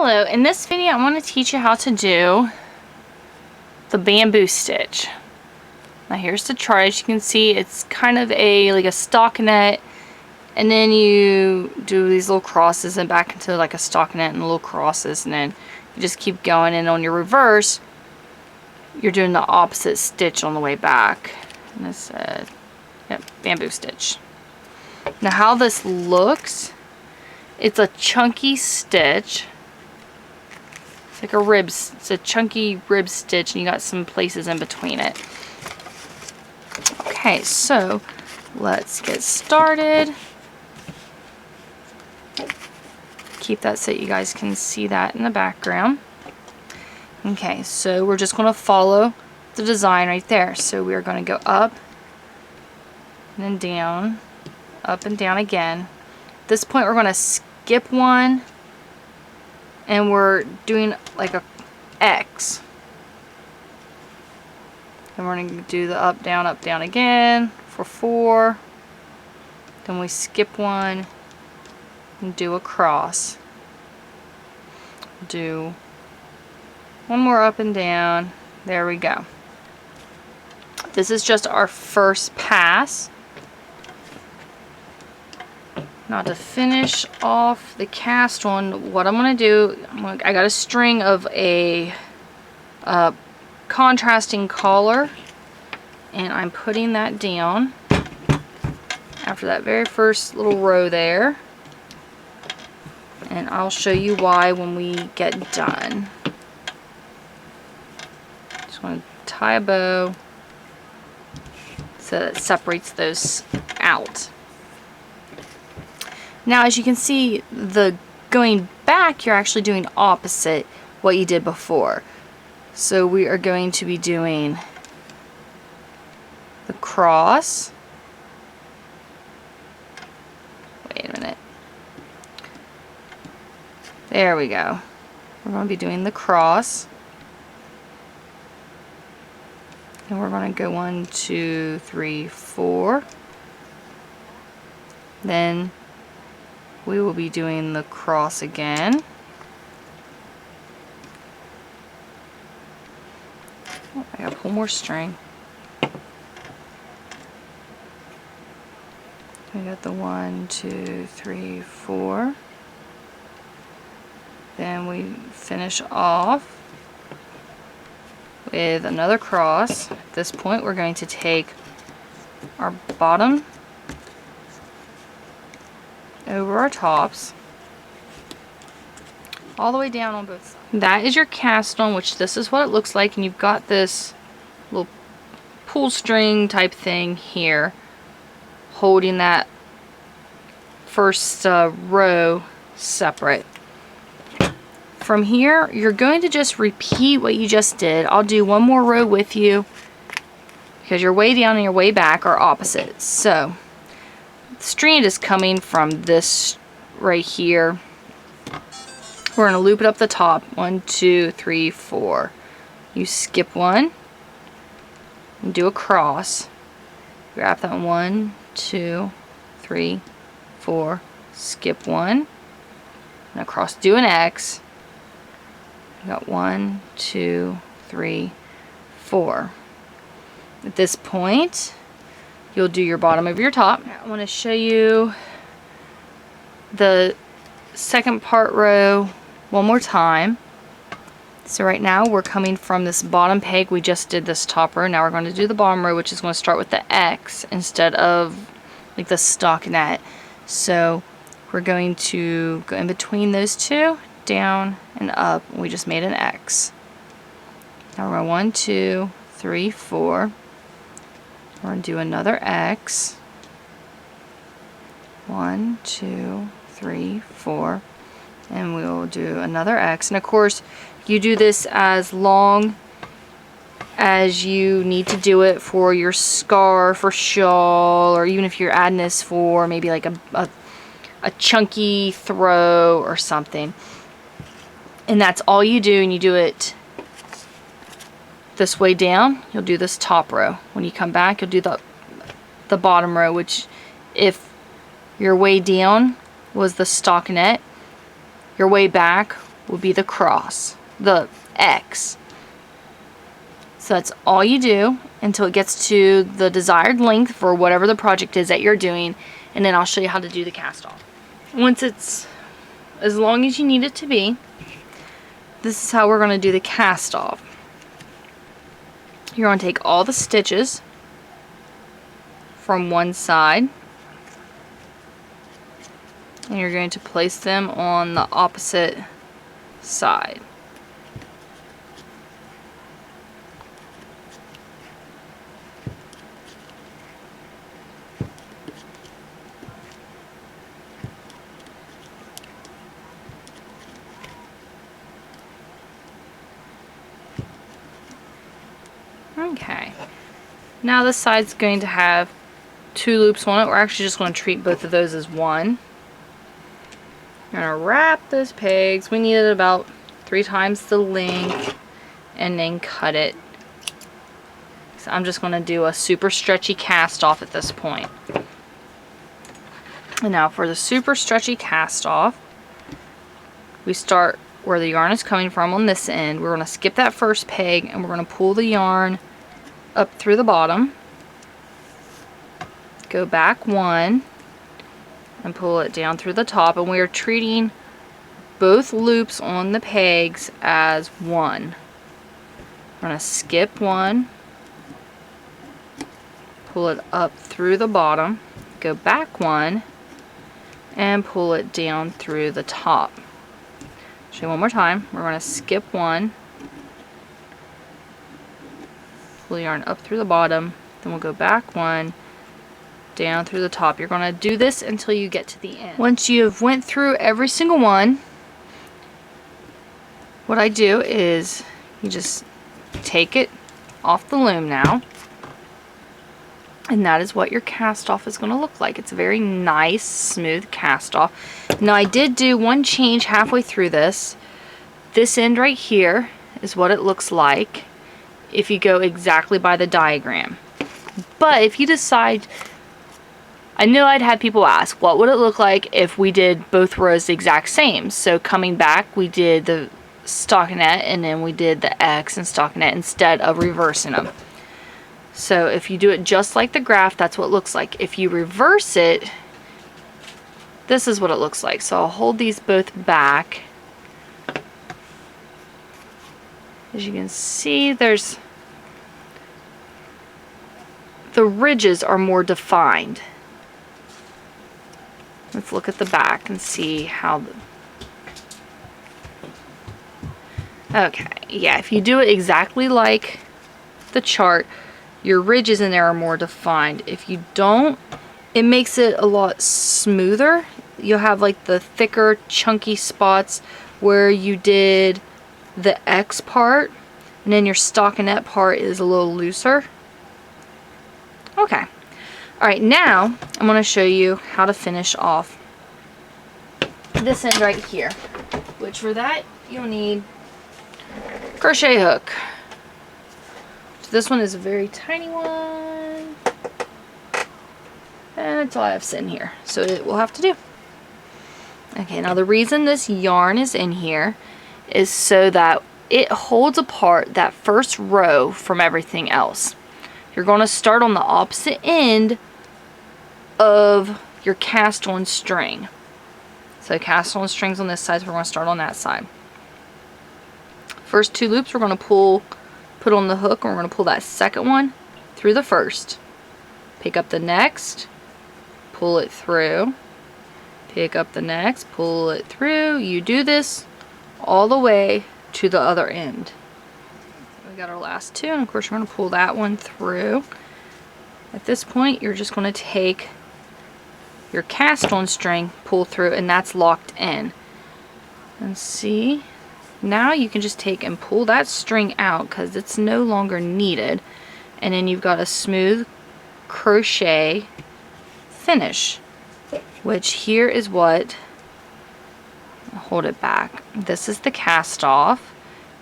Hello, in this video I'm going to teach you how to do the bamboo stitch. Now here's the chart. As you can see, it's kind of like a stockinette, and then you do these little crosses and back into like a stockinette and little crosses, and then you just keep going, and on your reverse you're doing the opposite stitch on the way back. And this yep, bamboo stitch. Now how this looks, it's a chunky stitch. Like a ribs, it's a chunky rib stitch, and you got some places in between it. Okay, so let's get started. Keep that so you guys can see that in the background. Okay, so we're just going to follow the design right there. So we're going to go up and then down, up and down again. At this point we're going to skip one, and we're doing like a X. And we're going to do the up, down again for 4. Then we skip one and do a cross. Do one more up and down. There we go. This is just our first pass. Now to finish off the cast one, what I'm going to do, I got a string of a contrasting collar, and I'm putting that down after that very first little row there, and I'll show you why when we get done. Just want to tie a bow so that it separates those out. Now as you can see, the going back, you're actually doing opposite what you did before. So we are going to be doing the cross. Wait a minute. There we go. We're going to be doing the cross. And we're going to go 1, 2, 3, 4. Then we will be doing the cross again. Oh, I gotta pull more string. We got the 1, 2, 3, 4. Then we finish off with another cross. At this point we're going to take our bottom over our tops, all the way down on both sides. That is your cast on, which this is what it looks like, and you've got this little pull string type thing here holding that first row separate. From here you're going to just repeat what you just did. I'll do one more row with you because your way down and your way back are opposite. So the strand is coming from this right here. We're going to loop it up the top. 1, 2, 3, 4. You skip one and do a cross. Grab that 1, 2, 3, 4. Skip one and across. Do an X. You got 1, 2, 3, 4. At this point, you'll do your bottom over your top. I want to show you the second part row one more time. So right now we're coming from this bottom peg. We just did this top row. Now we're going to do the bottom row, which is going to start with the X instead of like the stockinette. So we're going to go in between those two, down and up. We just made an X. Now we're going 1, 2, 3, 4. We're going to do another X. 1, 2, 3, 4. And we'll do another X. And of course, you do this as long as you need to do it for your scarf or shawl, or even if you're adding this for maybe like a chunky throw or something. And that's all you do, and you do it this way down. You'll do this top row. When you come back, you'll do the bottom row, which if your way down was the stockinette, your way back will be the cross, the X. So that's all you do until it gets to the desired length for whatever the project is that you're doing, and then I'll show you how to do the cast off. Once it's as long as you need it to be, this is how we're going to do the cast off. You're going to take all the stitches from one side and you're going to place them on the opposite side. Okay, now this side's going to have 2 loops on it. We're actually just going to treat both of those as one. I'm going to wrap those pegs. We need it about 3 times the length and then cut it. So I'm just going to do a super stretchy cast off at this point. And now for the super stretchy cast off, we start where the yarn is coming from on this end. We're going to skip that first peg and we're going to pull the yarn up through the bottom, go back 1 and pull it down through the top, and we are treating both loops on the pegs as one. We're going to skip 1, pull it up through the bottom, go back 1 and pull it down through the top. Show you one more time. We're going to skip 1, pull the yarn up through the bottom, then we'll go back 1, down through the top. You're going to do this until you get to the end. Once you've went through every single one, what I do is you just take it off the loom now, and that is what your cast off is going to look like. It's a very nice smooth cast off. Now I did do one change halfway through this. This end right here is what it looks like if you go exactly by the diagram. But if you decide, I know I'd had people ask, what would it look like if we did both rows the exact same? So coming back, we did the stockinette and then we did the X and stockinette instead of reversing them. So if you do it just like the graph, that's what it looks like. If you reverse it, this is what it looks like. So I'll hold these both back. As you can see, there's the ridges are more defined. Let's look at the back and see how okay, yeah, if you do it exactly like the chart, your ridges in there are more defined. If you don't, it makes it a lot smoother. You'll have like the thicker, chunky spots where you did the X part, and then your stockinette part is a little looser. Okay. Alright, now I'm going to show you how to finish off this end right here. Which for that, you'll need crochet hook. So this one is a very tiny one. And that's all I have sitting here. So it will have to do. Okay, now the reason this yarn is in here is so that it holds apart that first row from everything else. You're going to start on the opposite end of your cast on string. So cast on strings on this side, so we're going to start on that side. First 2 loops we're going to put on the hook, and we're going to pull that second one through the first. Pick up the next, pull it through, pick up the next, pull it through. You do this all the way to the other end. We got our last 2, and of course we're going to pull that one through. At this point, you're just going to take your cast on string, pull through, and that's locked in. And see, now you can just take and pull that string out because it's no longer needed, and then you've got a smooth crochet finish, which here is what, hold it back, this is the cast off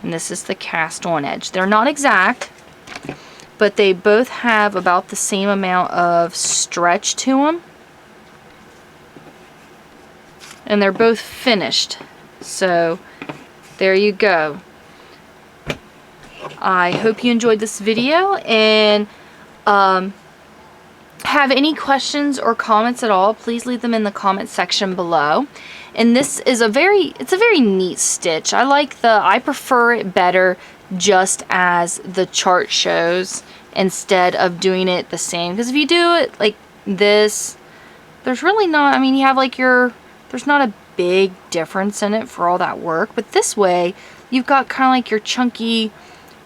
and this is the cast on edge. They're not exact, but they both have about the same amount of stretch to them, and they're both finished. So there you go. I hope you enjoyed this video, and have any questions or comments at all, please leave them in the comment section below. And this is it's a very neat stitch. I prefer it better just as the chart shows instead of doing it the same, because if you do it like this, there's really not, I mean, you have like there's not a big difference in it for all that work, but this way you've got kind of like your chunky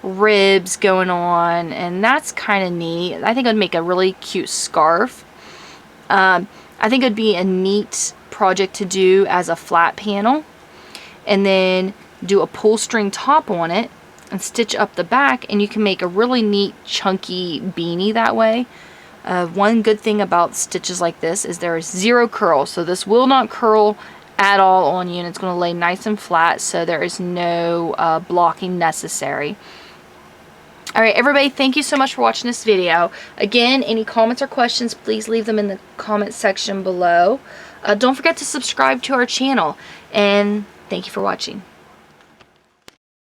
ribs going on, and that's kind of neat. I think it would make a really cute scarf. I think it would be a neat project to do as a flat panel, and then do a pull string top on it and stitch up the back, and you can make a really neat chunky beanie that way. One good thing about stitches like this is there is zero curl, so this will not curl at all on you, and it's going to lay nice and flat, so there is no blocking necessary. Alright everybody, thank you so much for watching this video. Again, any comments or questions, please leave them in the comment section below. Don't forget to subscribe to our channel, and thank you for watching.